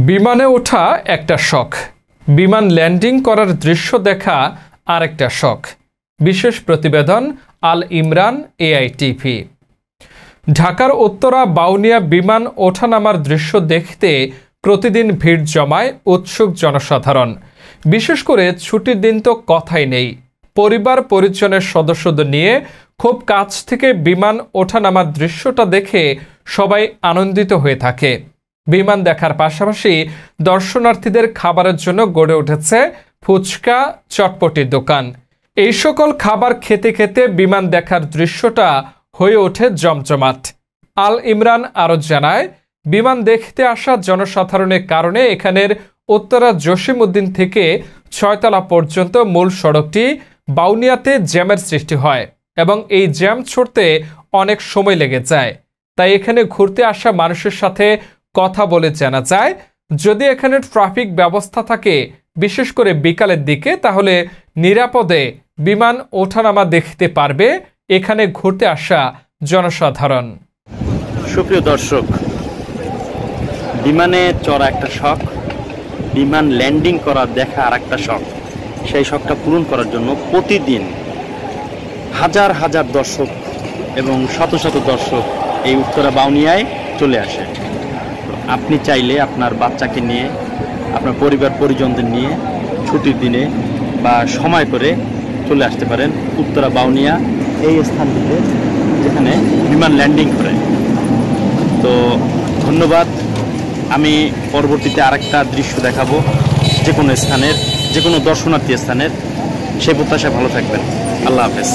বিমানে ওঠা একটা শখ, বিমান ল্যান্ডিং করার দৃশ্য দেখা আরেকটা শখ। বিশেষ প্রতিবেদন আল ইমরান AITV। ঢাকার উত্তরা বাউনিয়া বিমান ওঠানামার দৃশ্য দেখতে প্রতিদিন ভিড় জমায় উৎসুক জনসাধারণ। বিশেষ করে ছুটির দিন তো কথাই নেই। পরিবার পরিজনের সদস্যদের নিয়ে খুব কাছ থেকে বিমান ওঠানামার দৃশ্যটা দেখে সবাই আনন্দিত হয়ে থাকে। বিমান দেখার পাশাপাশি দর্শনার্থীদের খাবারের জন্য গড়ে উঠেছে ফুচকা, চটপটির দোকান। এই সকল খাবার খেতে খেতে বিমান দেখার দৃশ্যটা হয়ে ওঠে জমজমাট। আল ইমরান আরও জানায়, বিমান দেখতে আসা জনসাধারণের কারণে এখানের উত্তরা জসিমউদ্দিন থেকে ৬ তলা পর্যন্ত মূল সড়কটি বাউনিয়াতে জ্যামের সৃষ্টি হয় এবং এই জ্যাম ছুটতে অনেক সময় লেগে যায়। তাই এখানে ঘুরতে আসা মানুষের সাথে কথা বলে জানা যায়, যদি এখানে ট্রাফিক ব্যবস্থা থাকে, বিশেষ করে বিকালের দিকে, তাহলে নিরাপদে বিমান ওঠানামা দেখতে পারবে এখানে ঘুরতে আসা জনসাধারণ। সুপ্রিয় দর্শক, বিমানে চড়া একটা শখ, বিমান ল্যান্ডিং করা দেখা আর একটা শখ। সেই শখটা পূরণ করার জন্য প্রতিদিন হাজার হাজার দর্শক এবং শত শত দর্শক এই উত্তরা বাউনিয়ায় চলে আসে। আপনি চাইলে আপনার বাচ্চাকে নিয়ে, আপনার পরিবার পরিজনদের নিয়ে ছুটির দিনে বা সময় করে চলে আসতে পারেন উত্তরা বাউনিয়া এই স্থানটিতে, যেখানে বিমান ল্যান্ডিং করে। তো ধন্যবাদ। আমি পরবর্তীতে আরেকটা দৃশ্য দেখাবো যে কোনো স্থানের, যে কোনো দর্শনার্থী স্থানের। সেই প্রত্যাশায় ভালো থাকবেন। আল্লাহ হাফেজ।